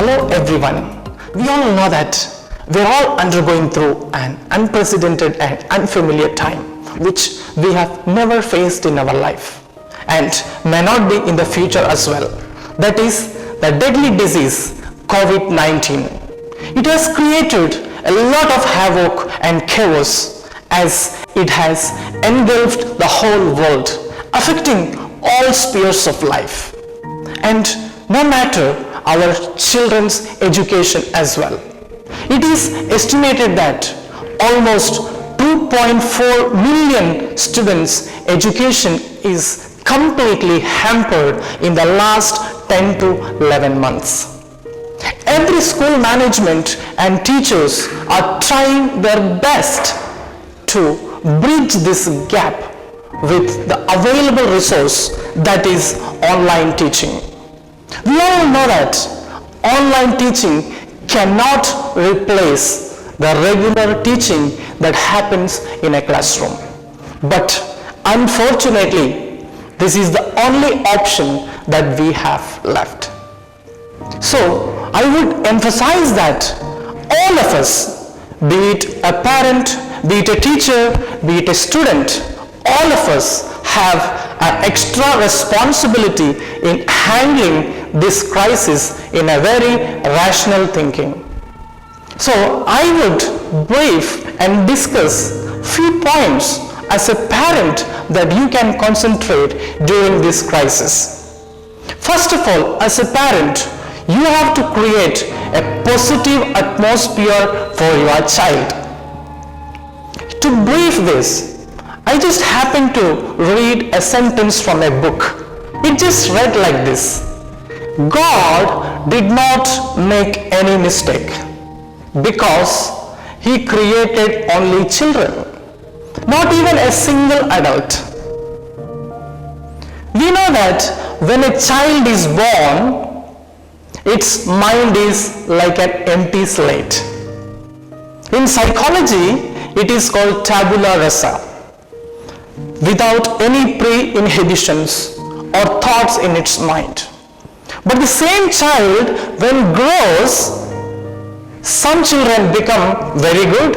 Hello everyone. We all know that we're all undergoing through an unprecedented and unfamiliar time which we have never faced in our life and may not be in the future as well. That is the deadly disease COVID-19. It has created a lot of havoc and chaos as it has engulfed the whole world, affecting all spheres of life. And no matter our children's education as well. It is estimated that almost 2.4 million students' education is completely hampered in the last 10 to 11 months. Every school management and teachers are trying their best to bridge this gap with the available resource that is online teaching. We all know that online teaching cannot replace the regular teaching that happens in a classroom. But unfortunately, this is the only option that we have left. So I would emphasize that all of us, be it a parent, be it a teacher, be it a student, all of us have an extra responsibility in handling this crisis in a very rational thinking. So I would brief and discuss few points as a parent that you can concentrate during this crisis. First of all, as a parent, you have to create a positive atmosphere for your child. To brief this, I just happened to read a sentence from a book. It just read like this: God did not make any mistake because He created only children, not even a single adult. We know that when a child is born, its mind is like an empty slate. In psychology, it is called tabula rasa, without any pre-inhibitions or thoughts in its mind. But the same child, when grows, some children become very good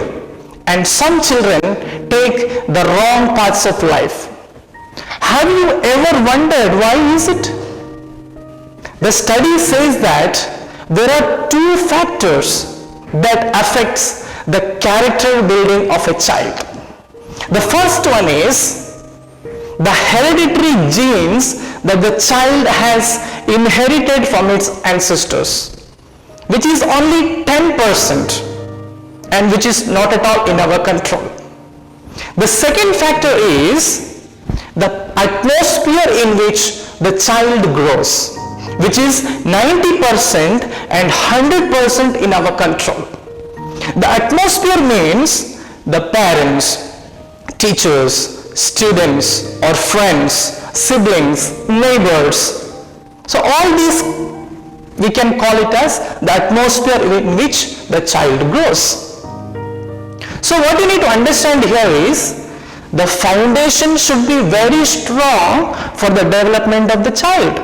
and some children take the wrong paths of life. Have you ever wondered why is it? The study says that there are two factors that affects the character building of a child. The first one is the hereditary genes that the child has inherited from its ancestors, which is only 10% and which is not at all in our control. The second factor is the atmosphere in which the child grows, which is 90% and 100% in our control. The atmosphere means the parents, teachers, students or friends, siblings, neighbors. So all these we can call it as the atmosphere in which the child grows. So what you need to understand here is the foundation should be very strong for the development of the child.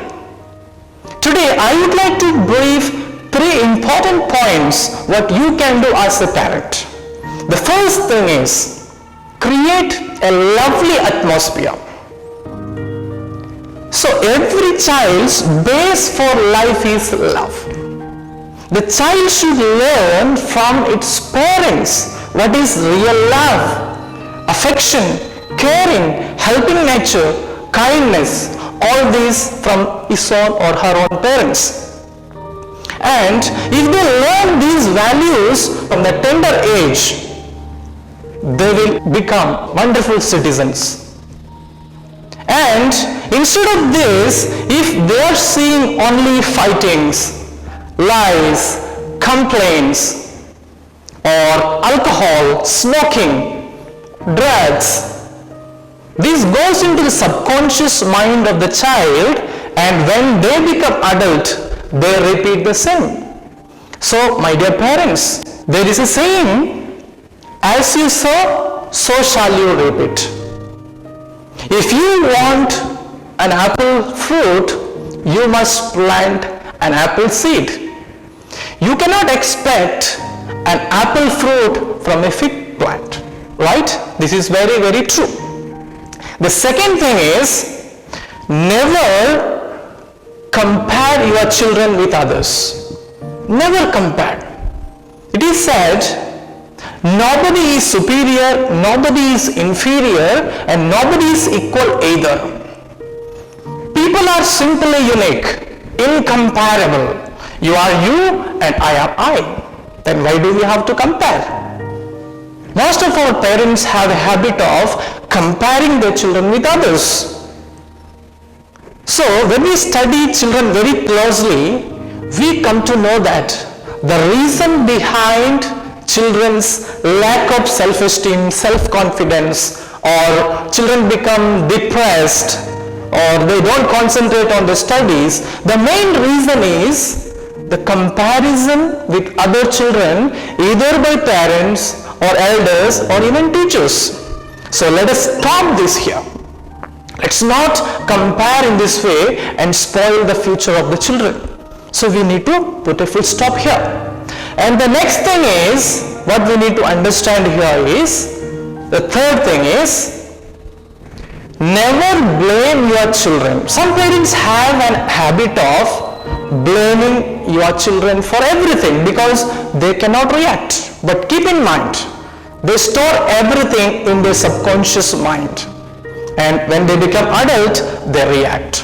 Today I would like to brief three important points what you can do as a parent. The first thing is create a lovely atmosphere. So every child's base for life is love. The child should learn from its parents what is real love, affection, caring, helping nature, kindness, all these from his own or her own parents. And if they learn these values from the tender age, they will become wonderful citizens. And instead of this, if they are seeing only fightings, lies, complaints, or alcohol, smoking, drugs, this goes into the subconscious mind of the child, and when they become adult, they repeat the same. So, my dear parents, there is a saying, as you sow, so shall you reap it. If you want an apple fruit, you must plant an apple seed. You cannot expect an apple fruit from a fig plant, right? This is very, very true. The second thing is, never compare your children with others. Never compare. It is said, nobody is superior, nobody is inferior, and nobody is equal either. People are simply unique, incomparable. You are you and I am I. Then why do we have to compare? Most of our parents have a habit of comparing their children with others. So when we study children very closely, we come to know that the reason behind children's lack of self-esteem, self-confidence, or children become depressed, or they don't concentrate on the studies, the main reason is the comparison with other children, either by parents or elders or even teachers. So let us stop this here. Let's not compare in this way and spoil the future of the children. So we need to put a full stop here. And the next thing is, what we need to understand here is, the third thing is, never blame your children. Some parents have an habit of blaming your children for everything because they cannot react. But keep in mind, they store everything in their subconscious mind. And when they become adult, they react.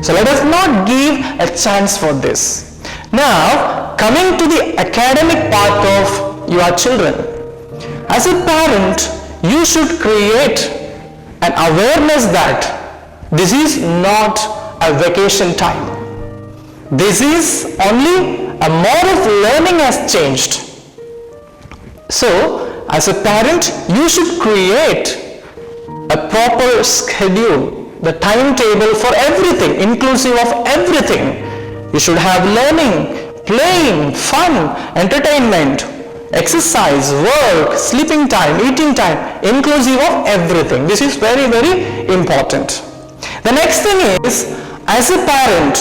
So let us not give a chance for this. Now, coming to the academic part of your children. As a parent, you should create an awareness that this is not a vacation time. This is only a mode of learning has changed. So, as a parent, you should create a proper schedule, the timetable for everything, inclusive of everything. You should have learning, playing, fun, entertainment, exercise, work, sleeping time, eating time, inclusive of everything. This is very, very important. The next thing is, as a parent,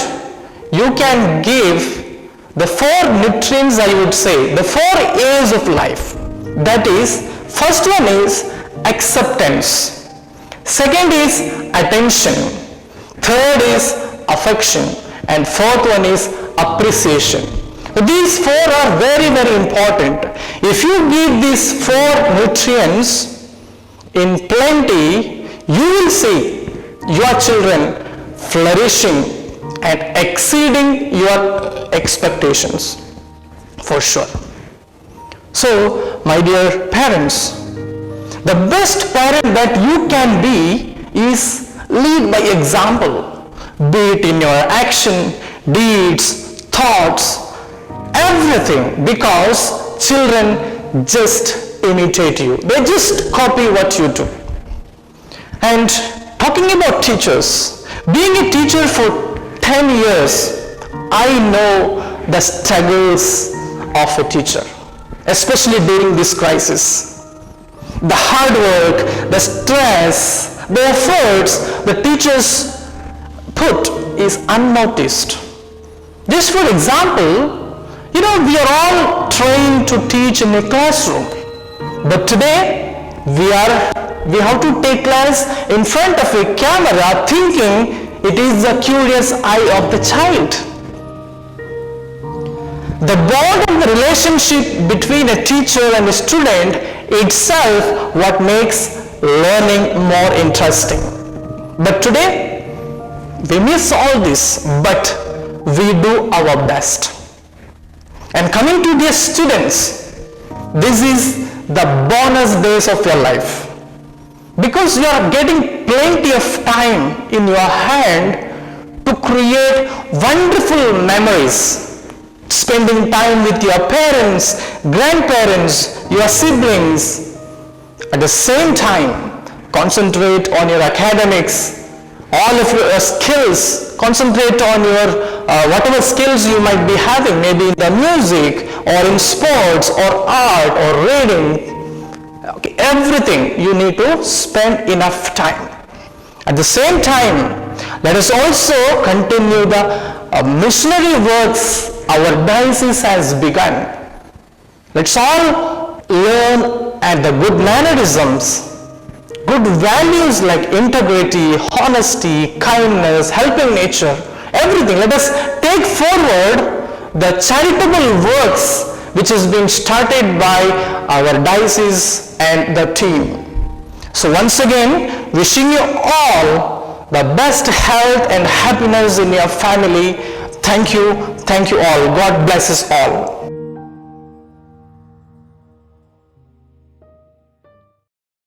you can give the 4 nutrients, I would say, the 4 A's of life. That is, first one is acceptance. Second is attention. Third is affection. And fourth one is appreciation. These 4 are very, very important. If you give these 4 nutrients in plenty, you will see your children flourishing and exceeding your expectations for sure. So, my dear parents, the best parent that you can be is lead by example, be it in your action, deeds, thoughts, everything, because children just imitate you. They just copy what you do. And talking about teachers, being a teacher for 10 years, I know the struggles of a teacher, especially during this crisis. The hard work, the stress, the efforts the teachers put is unnoticed. Just for example, we are all trained to teach in a classroom, but today we have to take class in front of a camera thinking it is the curious eye of the child. The bond and the relationship between a teacher and a student itself what makes learning more interesting. But today, we miss all this, but we do our best. And coming to dear students, this is the bonus days of your life. Because you are getting plenty of time in your hand to create wonderful memories. Spending time with your parents, grandparents, your siblings. At the same time, concentrate on your academics, all of your skills, concentrate on your whatever skills you might be having, maybe in the music or in sports or art or reading. Okay, everything you need to spend enough time. At the same time, let us also continue the missionary works our diocese has begun. Let's all learn at the good mannerisms, good values like integrity, honesty, kindness, helping nature, everything. Let us take forward the charitable works which has been started by our diocese and the team. So once again, wishing you all the best health and happiness in your family. Thank you all. God bless us all.